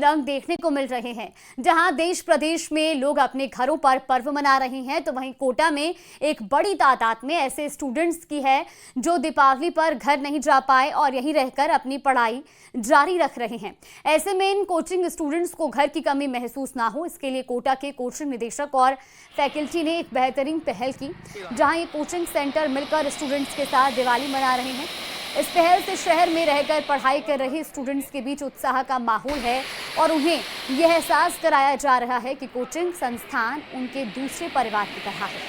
रंग देखने को मिल रहे हैं। जहां देश प्रदेश में लोग अपने घरों पर पर्व मना रहे हैं, तो वहीं कोटा में एक बड़ी तादाद में ऐसे स्टूडेंट्स की है जो दीपावली पर घर नहीं जा पाए और यहीं रहकर अपनी पढ़ाई जारी रख रहे हैं। ऐसे में इन कोचिंग स्टूडेंट्स को घर की कमी महसूस ना हो, इसके लिए कोटा के कोचिंग निदेशक और फैकल्टी ने एक बेहतरीन पहल की, जहां ये कोचिंग सेंटर मिलकर स्टूडेंट्स के साथ दिवाली मना रहे हैं। इस पहल से शहर में रहकर पढ़ाई कर रहे स्टूडेंट्स के बीच उत्साह का माहौल है और उन्हें यह एहसास कराया जा रहा है कि कोचिंग संस्थान उनके दूसरे परिवार की तरह है।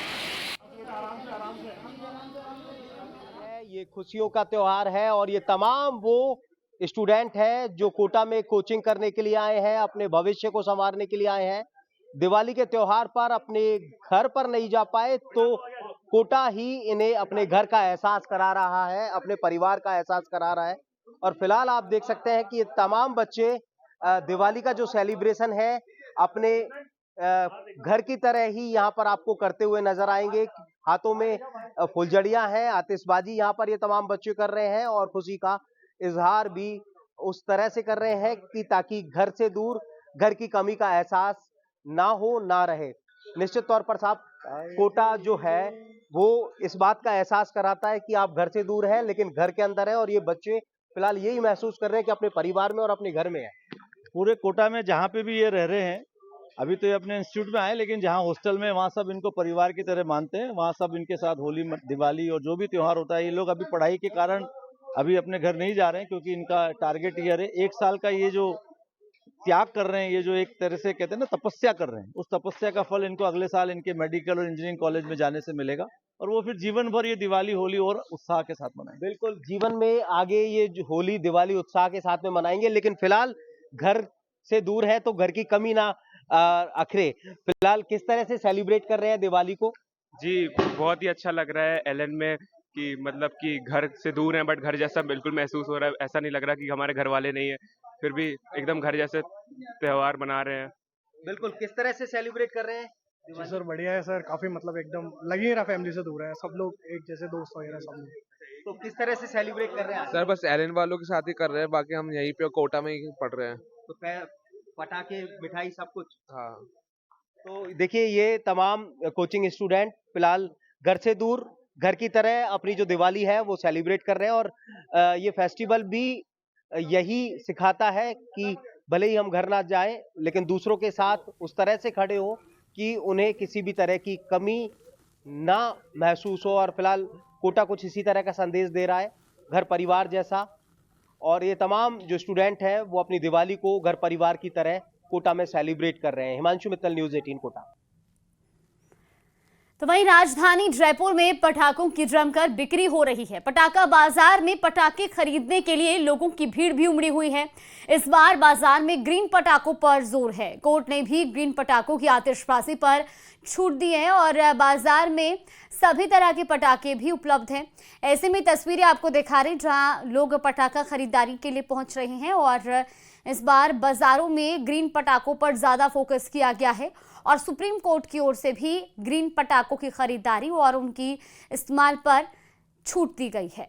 ये खुशियों का त्योहार है और ये तमाम वो स्टूडेंट हैं जो कोटा में कोचिंग करने के लिए आए हैं, अपने भविष्य को संवारने के लिए आए हैं। दिवाली के त्योहार पर अपने घर पर नहीं जा पाए तो कोटा ही इन्हें अपने घर का एहसास करा रहा है, अपने परिवार का एहसास करा रहा है। और फिलहाल आप देख सकते हैं कि ये तमाम बच्चे दिवाली का जो सेलिब्रेशन है अपने घर की तरह ही यहाँ पर आपको करते हुए नजर आएंगे। हाथों में फुलझड़ियां हैं, आतिशबाजी यहाँ पर ये तमाम बच्चे कर रहे हैं और खुशी का इजहार भी उस तरह से कर रहे हैं कि ताकि घर से दूर घर की कमी का एहसास ना हो, ना रहे। निश्चित तौर पर साहब, कोटा जो है वो इस बात का एहसास कराता है कि आप घर से दूर हैं लेकिन घर के अंदर है, और ये बच्चे फिलहाल यही महसूस कर रहे हैं कि अपने परिवार में और अपने घर में है। पूरे कोटा में जहाँ पे भी ये रह रहे हैं, अभी तो ये अपने इंस्टीट्यूट में आए, लेकिन जहाँ हॉस्टल में वहाँ सब इनको परिवार की तरह मानते हैं। वहाँ सब इनके साथ होली, दिवाली और जो भी त्योहार होता है, ये लोग अभी पढ़ाई के कारण अभी अपने घर नहीं जा रहे हैं क्योंकि इनका टारगेट ईयर है। 1 साल का ये जो त्याग कर रहे हैं, ये जो एक तरह से कहते हैं ना तपस्या कर रहे हैं, उस तपस्या का फल इनको अगले साल इनके मेडिकल और इंजीनियरिंग कॉलेज में जाने से मिलेगा और वो फिर जीवन भर ये दिवाली, होली और उत्साह के साथ मनाएंगे। बिल्कुल, जीवन में आगे ये जो होली, दिवाली उत्साह के साथ में मनाएंगे, लेकिन फिलहाल घर से दूर है तो घर की कमी ना अखरे। फिलहाल किस तरह से सेलिब्रेट कर रहे हैं दिवाली को? जी, बहुत ही अच्छा लग रहा है एलन में कि मतलब कि घर से दूर हैं बट घर जैसा बिल्कुल महसूस हो रहा है। ऐसा नहीं लग रहा कि हमारे घर वाले नहीं है, फिर भी एकदम घर जैसे त्योहार मना रहे हैं। बिल्कुल, किस तरह से सेलिब्रेट कर रहे हैं? जी सर, बढ़िया है सर, काफी मतलब एकदम लग ही रहा फैमिली से दूर है, सब लोग एक जैसे दोस्त वगैरह सब लोग। तो किस तरह से सेलिब्रेट कर रहे हैं? सर बस एलन वालों के साथ ही कर रहे हैं, बाकी हम यहीं पे कोटा में ही पढ़ रहे हैं। तो पटाखे, मिठाई सब कुछ? हाँ। तो देखिए, ये तमाम कोचिंग स्टूडेंट फिलहाल घर से दूर घर की तरह अपनी जो दिवाली है वो सेलिब्रेट कर रहे हैं और ये फेस्टिवल भी यही सिखाता है कि भले ही हम घर ना जाएं लेकिन दूसरों के साथ उस तरह से खड़े हो कि उन्हें किसी भी तरह की कमी ना महसूस हो। और फिलहाल कोटा कुछ इसी तरह का संदेश दे रहा है, घर परिवार जैसा। और ये तमाम जो स्टूडेंट हैं वो अपनी दिवाली को घर परिवार की तरह कोटा में सेलिब्रेट कर रहे हैं। हिमांशु मित्तल, न्यूज़ 18 कोटा। तो वहीं राजधानी जयपुर में पटाखों की जमकर बिक्री हो रही है। पटाखा बाजार में पटाखे खरीदने के लिए लोगों की भीड़ भी उमड़ी हुई है। इस बार बाजार में ग्रीन पटाखों पर जोर है। कोर्ट ने भी ग्रीन पटाखों की आतिशबाजी पर छूट दी है और बाजार में सभी तरह के पटाखे भी उपलब्ध हैं। ऐसे में तस्वीरें आपको दिखा रहे हैं जहां लोग पटाखा खरीदारी के लिए पहुंच रहे हैं और इस बार बाजारों में ग्रीन पटाखों पर ज्यादा फोकस किया गया है और सुप्रीम कोर्ट की ओर से भी ग्रीन पटाखों की खरीदारी और उनकी इस्तेमाल पर छूट दी गई है।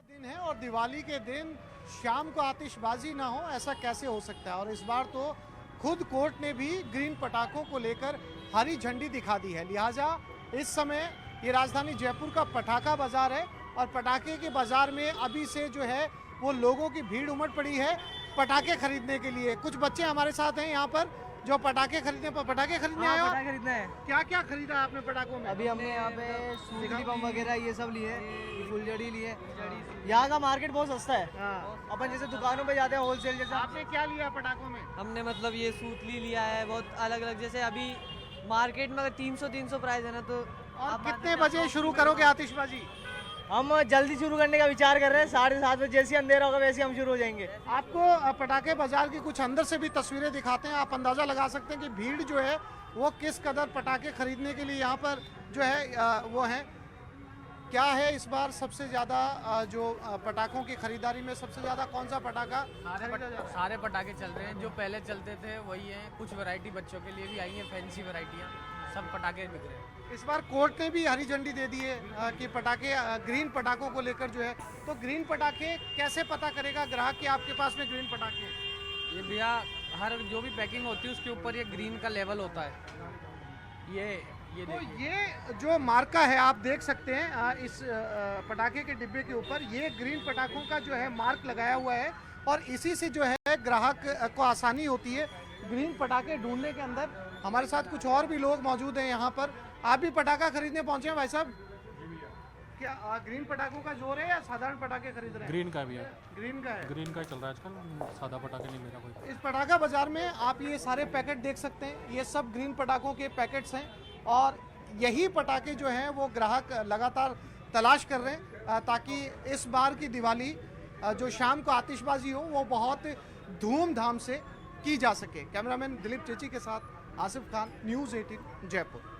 दिन है और दिवाली के दिन शाम को आतिशबाजी ना हो, ऐसा कैसे हो सकता है। और इस बार तो खुद कोर्ट ने भी ग्रीन पटाखों को लेकर हरी झंडी दिखा दी है। लिहाजा इस समय ये राजधानी जयपुर का पटाखा बाजार है और पटाखे के बाजार में अभी से जो है वो लोगों की भीड़ उमड़ पड़ी है पटाखे खरीदने के लिए। कुछ बच्चे हमारे साथ हैं यहाँ पर जो पटाखे खरीदने आए हो। पटाखे खरीदना है। क्या क्या खरीदा आपने पटाखों में? अभी हमने यहाँ पे सूतली बम वगैरह ये सब लिए, फुलझड़ी लिए। यहाँ का मार्केट बहुत सस्ता है। हाँ। अपन जैसे दुकानों पे जाते हैं होलसेल जैसे। आपने क्या लिया पटाखों में? हमने मतलब ये सूतली लिया है, बहुत अलग अलग। जैसे अभी मार्केट में अगर 300 प्राइस है ना, तो और कितने बजे शुरू करोगे आतिशबाजी? हम जल्दी शुरू करने का विचार कर रहे हैं। 7:30 बजे जैसे अंधेरा होगा वैसे हम शुरू हो जाएंगे। आपको पटाखे बाजार की कुछ अंदर से भी तस्वीरें दिखाते हैं, आप अंदाजा लगा सकते हैं कि भीड़ जो है वो किस कदर पटाखे खरीदने के लिए यहाँ पर जो है वो है। क्या है इस बार सबसे ज़्यादा जो पटाखों की खरीदारी में सबसे ज़्यादा कौन सा पटाखा? सारे पटाखे चल रहे हैं जो पहले चलते थे वही हैं। कुछ वैरायटी बच्चों के लिए भी आई हैं, फैंसी वैरायटियाँ। सब पटाखे बिक रहे हैं। इस बार कोर्ट ने भी हरी झंडी दे दी है कि पटाखे ग्रीन पटाखों को लेकर जो है, तो ग्रीन पटाखे कैसे पता करेगा ग्राहक कि आपके पास में ग्रीन पटाखे हैं? ये भैया हर जो भी पैकिंग होती है उसके ऊपर ये ग्रीन का लेवल होता है। ये तो देखिए। ये जो मार्का है आप देख सकते हैं इस पटाखे के डिब्बे के ऊपर, ये ग्रीन पटाखों का जो है मार्क लगाया हुआ है और इसी से जो है ग्राहक को आसानी होती है ग्रीन पटाखे ढूंढने के अंदर। हमारे साथ कुछ और भी लोग मौजूद हैं यहाँ पर। आप भी पटाखा खरीदने पहुंचे हैं भाई साहब? क्या ग्रीन पटाखों का जोर है या साधारण पटाखे खरीद रहे हैं? ग्रीन का भी है, ग्रीन का है। ग्रीन का चल रहा है आजकल, सादा पटाखे नहीं मेरा कोई। इस पटाखा बाजार में आप ये सारे पैकेट देख सकते हैं, ये सब ग्रीन पटाखों के पैकेट्स हैं और यही पटाखे जो हैं वो ग्राहक लगातार तलाश कर रहे हैं ताकि इस बार की दिवाली जो शाम को आतिशबाजी हो वो बहुत धूमधाम से की जा सके। कैमरामैन दिलीप चेची के साथ आसिफ खान, न्यूज़ 18 जयपुर।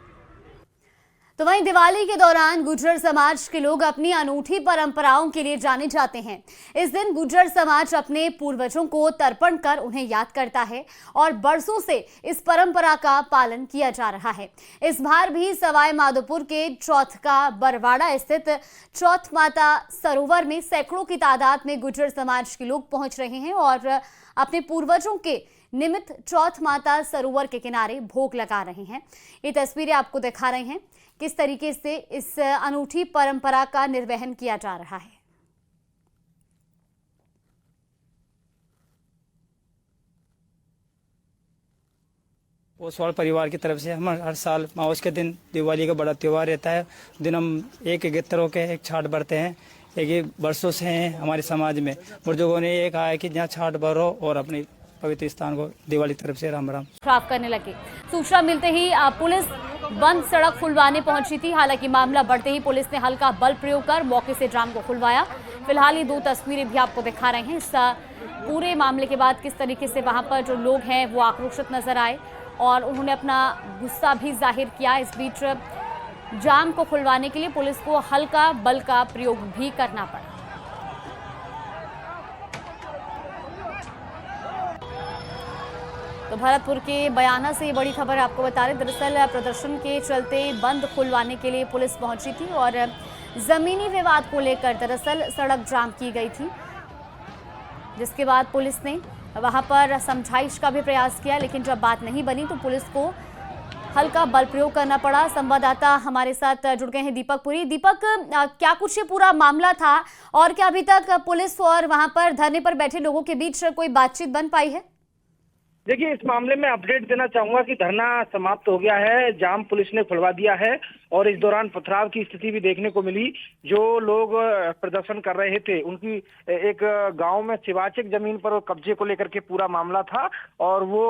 तो वहीं दिवाली के दौरान गुर्जर समाज के लोग अपनी अनूठी परंपराओं के लिए जाने जाते हैं। इस दिन गुर्जर समाज अपने पूर्वजों को तर्पण कर उन्हें याद करता है और बरसों से इस परंपरा का पालन किया जा रहा है। इस बार भी सवाई माधोपुर के चौथ का बरवाड़ा स्थित चौथ माता सरोवर में सैकड़ों की तादाद में गुर्जर समाज के लोग पहुंच रहे हैं और अपने पूर्वजों के निमित्त चौथ माता सरोवर के किनारे भोग लगा रहे हैं। ये तस्वीरें आपको दिखा रहे हैं किस तरीके से इस अनूठी परंपरा का निर्वहन किया जा रहा है। ओसवाल परिवार की तरफ से हम हर साल माउस के दिन दिवाली का बड़ा त्यौहार रहता है। दिन हम एक गित्तरों के एक छाट भरते हैं। एक ये वर्षों से हैं हमारे समाज में बुजुर्गों ने ये कहा है कि जहाँ छाट भरो और अपनी पवित्र स्थान को दिवाली की तरफ से राम राम खराब करने लगे। सूचना मिलते ही पुलिस बंद सड़क खुलवाने पहुंची थी। हालांकि मामला बढ़ते ही पुलिस ने हल्का बल प्रयोग कर मौके से जाम को खुलवाया। फिलहाल ये 2 तस्वीरें भी आपको दिखा रहे हैं। इस पूरे मामले के बाद किस तरीके से वहां पर जो लोग हैं वो आक्रोशित नजर आए और उन्होंने अपना गुस्सा भी जाहिर किया। इस बीच जाम को खुलवाने के लिए पुलिस को हल्का बल का प्रयोग भी करना पड़ा। तो भरतपुर के बयाना से ये बड़ी खबर आपको बता रहे। दरअसल प्रदर्शन के चलते बंद खुलवाने के लिए पुलिस पहुंची थी और जमीनी विवाद को लेकर दरअसल सड़क जाम की गई थी, जिसके बाद पुलिस ने वहां पर समझाइश का भी प्रयास किया, लेकिन जब बात नहीं बनी तो पुलिस को हल्का बल प्रयोग करना पड़ा। संवाददाता हमारे साथ जुड़ गए हैं दीपक पुरी। दीपक, क्या कुछ ये पूरा मामला था और क्या अभी तक पुलिस और वहां पर धरने पर बैठे लोगों के बीच कोई बातचीत बन पाई है? देखिए, इस मामले में अपडेट देना चाहूंगा कि धरना समाप्त हो गया है, जाम पुलिस ने खुलवा दिया है और इस दौरान पथराव की स्थिति भी देखने को मिली। जो लोग प्रदर्शन कर रहे थे उनकी एक गांव में शिवाचिक जमीन पर कब्जे को लेकर के पूरा मामला था और वो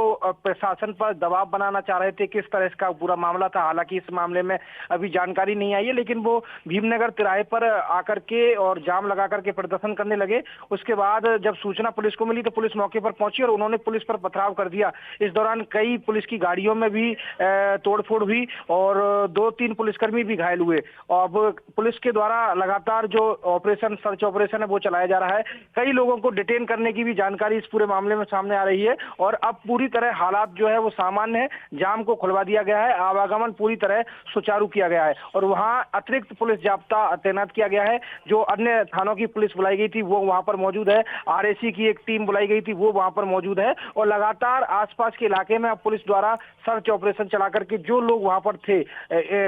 प्रशासन पर दबाव बनाना चाह रहे थे। किस तरह इसका पूरा मामला था, हालांकि इस मामले में अभी जानकारी नहीं आई है, लेकिन वो भीमनगर तिराहे पर आकर के और जाम लगा करके प्रदर्शन करने लगे। उसके बाद जब सूचना पुलिस को मिली तो पुलिस मौके पर पहुंची और उन्होंने पुलिस पर पथराव कर दिया। इस दौरान कई पुलिस की गाड़ियों में भी तोड़फोड़ हुई और 2-3 पुलिसकर्मी भी घायल हुए। अब पुलिस के द्वारा लगातार जो ऑपरेशन, सर्च ऑपरेशन है वो चलाया जा रहा है। कई लोगों को डिटेन करने की भी जानकारी इस पूरे मामले में सामने आ रही है और अब पूरी तरह हालात जो है वो सामान्य है। जाम को खुलवा दिया गया है, आवागमन पूरी तरह सुचारू किया गया है और वहां अतिरिक्त पुलिस जाब्ता तैनात किया गया है। जो अन्य थानों की पुलिस बुलाई गई थी वो वहां पर मौजूद है। RAC की एक टीम बुलाई गई थी वो वहां पर मौजूद है और लगातार आसपास के इलाके में अब पुलिस द्वारा सर्च ऑपरेशन चला करके जो लोग वहां पर थे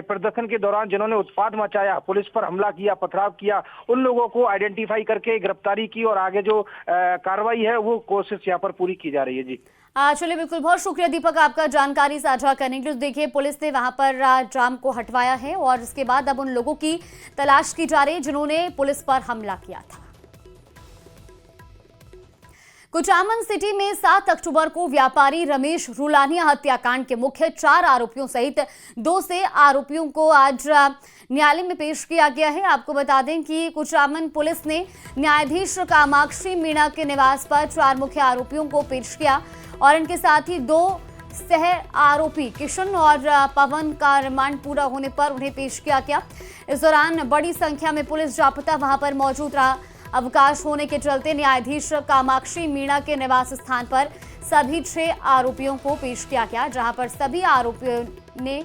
प्रदर्शन के दौरान, जिन्होंने उत्पात मचाया, पुलिस पर हमला किया, पथराव किया, उन लोगों को आइडेंटिफाई करके गिरफ्तारी की और आगे जो कार्रवाई है वो कोशिश यहाँ पर पूरी की जा रही है। जी चलिए, बिल्कुल, बहुत शुक्रिया दीपक आपका जानकारी साझा करने के लिए। देखिए, पुलिस ने वहां पर जाम को हटवाया है और इसके बाद अब उन लोगों की तलाश की जा रही है जिन्होंने पुलिस पर हमला किया था। कुचामन सिटी में 7 अक्टूबर को व्यापारी रमेश रुलानिया हत्याकांड के मुख्य 4 आरोपियों सहित 2 से आरोपियों को आज न्यायालय में पेश किया गया है। आपको बता दें कि कुचामन पुलिस ने न्यायाधीश कामाक्षी मीणा के निवास पर 4 मुख्य आरोपियों को पेश किया और इनके साथ ही 2 सह आरोपी किशन और पवन का रिमांड पूरा होने पर उन्हें पेश किया गया। इस दौरान बड़ी संख्या में पुलिस जाब्ता वहां पर मौजूद रहा। अवकाश होने के चलते न्यायाधीश कामाक्षी मीणा के निवास स्थान पर सभी 6 आरोपियों को पेश किया गया, जहां पर सभी आरोपियों ने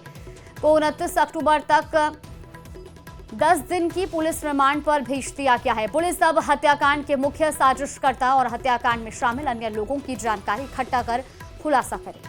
को 29 अक्टूबर तक 10 दिन की पुलिस रिमांड पर भेज दिया गया है। पुलिस अब हत्याकांड के मुख्य साजिशकर्ता और हत्याकांड में शामिल अन्य लोगों की जानकारी इकट्ठा कर खुलासा करेगी।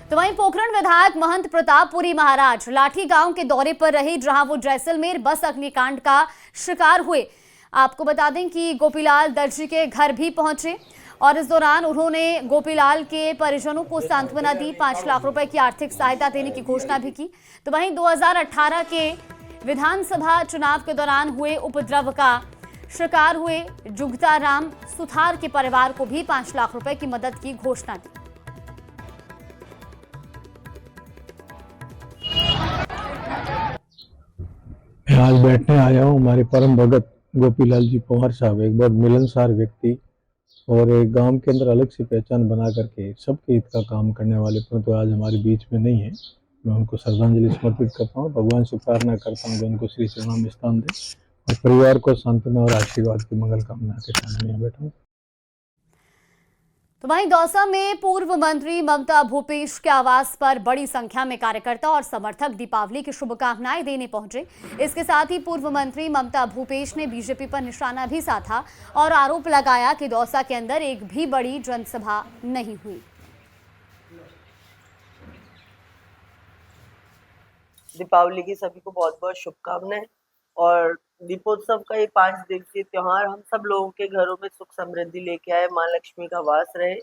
तो वहीं पोखरण विधायक महंत प्रतापपुरी महाराज लाठी गांव के दौरे पर रहे, जहां वो जैसलमेर बस अग्निकांड का शिकार हुए। आपको बता दें कि गोपीलाल दर्जी के घर भी पहुंचे और इस दौरान उन्होंने गोपीलाल के परिजनों को सांत्वना दी, 5 लाख रुपए की आर्थिक सहायता देने की घोषणा भी की। तो वहीं 2018 के विधानसभा चुनाव के दौरान हुए उपद्रव का शिकार हुए जुगता राम सुथार के परिवार को भी 5 लाख रुपए की मदद की घोषणा की। मैं आज बैठने आया हूँ। हमारे परम भगत गोपीलाल जी पवार साहब एक बहुत मिलनसार व्यक्ति और एक गांव के अंदर अलग से पहचान बना करके सबके हित का काम करने वाले, परंतु आज हमारे बीच में नहीं है। मैं उनको श्रद्धांजलि समर्पित करता हूँ, भगवान से प्रार्थना करता हूँ कि उनको श्री चरणों में स्थान दे और परिवार को सांत्वना और आशीर्वाद की मंगल कामना के साथ में बैठा हूँ। तो वहीं दौसा में पूर्व मंत्री ममता भूपेश के आवास पर बड़ी संख्या में कार्यकर्ता और समर्थक दीपावली की शुभकामनाएं देने पहुंचे। इसके साथ ही पूर्व मंत्री ममता भूपेश ने बीजेपी पर निशाना भी साधा और आरोप लगाया कि दौसा के अंदर एक भी बड़ी जनसभा नहीं हुई। दीपावली की सभी को बहुत बहुत शुभकामनाएं और दीपोत्सव का ये 5 दिवसीय त्योहार हम सब लोगों के घरों में सुख समृद्धि लेके आए, माँ लक्ष्मी का वास रहे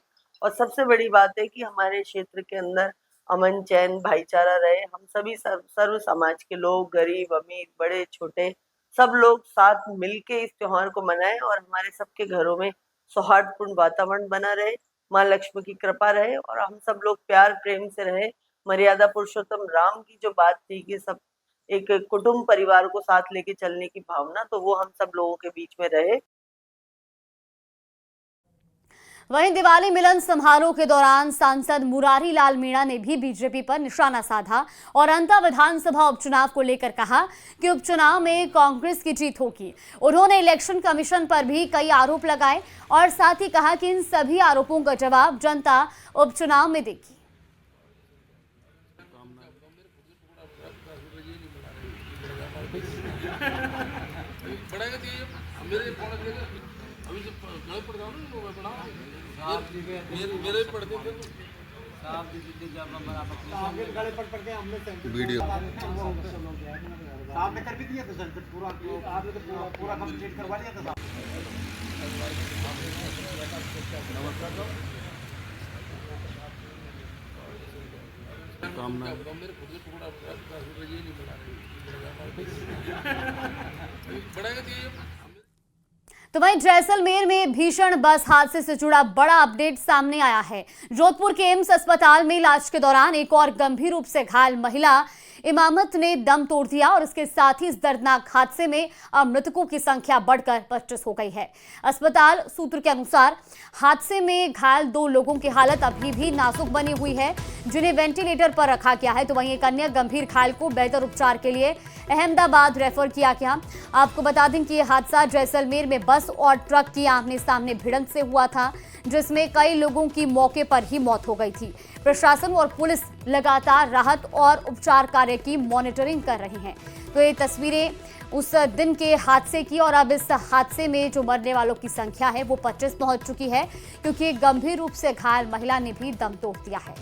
और सबसे बड़ी बात है कि हमारे क्षेत्र के अंदर अमन चैन भाईचारा रहे। हम सभी सर्व समाज के लोग, गरीब अमीर बड़े छोटे, सब लोग साथ मिलके इस त्योहार को मनाएं और हमारे सबके घरों में सौहार्दपूर्ण वातावरण बना रहे, माँ लक्ष्मी की कृपा रहे और हम सब लोग प्यार प्रेम से रहे। मर्यादा पुरुषोत्तम राम की जो बात थी कि सब एक कुटुंब परिवार को साथ लेके चलने की भावना, तो वो हम सब लोगों के बीच में रहे। वहीं दिवाली मिलन समारोह के दौरान सांसद मुरारी लाल मीणा ने भी बीजेपी पर निशाना साधा और अंता विधानसभा उपचुनाव को लेकर कहा कि उपचुनाव में कांग्रेस की जीत होगी। उन्होंने इलेक्शन कमीशन पर भी कई आरोप लगाए और साथ ही कहा कि इन सभी आरोपों का जवाब जनता उपचुनाव में देगी। वीडियो आपने कर भी दिया था सर, पूरा आपने तो पूरा कंप्लीट करवा लिया था। तो वहीं जैसलमेर में भीषण बस हादसे से जुड़ा बड़ा अपडेट सामने आया है। जोधपुर के एम्स अस्पताल में इलाज के दौरान एक और गंभीर रूप से घायल महिला इमामत ने दम तोड़ दिया और इसके साथ ही इस दर्दनाक हादसे में अब मृतकों की संख्या बढ़कर 25 हो गई है। अस्पताल सूत्र के अनुसार हादसे में घायल 2 लोगों की हालत अभी भी नाजुक बनी हुई है, जिन्हें वेंटिलेटर पर रखा गया है। तो वहीं एक अन्य गंभीर घायल को बेहतर उपचार के लिए अहमदाबाद रेफर किया गया। आपको बता दें कि यह हादसा जैसलमेर में बस और ट्रक की आमने सामने भिड़ंत से हुआ था, जिसमें कई लोगों की मौके पर ही मौत हो गई थी। प्रशासन और पुलिस लगातार राहत और उपचार कार्य की मॉनिटरिंग कर रही हैं। तो ये तस्वीरें उस दिन के हादसे की और अब इस हादसे में जो मरने वालों की संख्या है वो 25 पहुंच चुकी है, क्योंकि गंभीर रूप से घायल महिला ने भी दम तोड़ दिया है।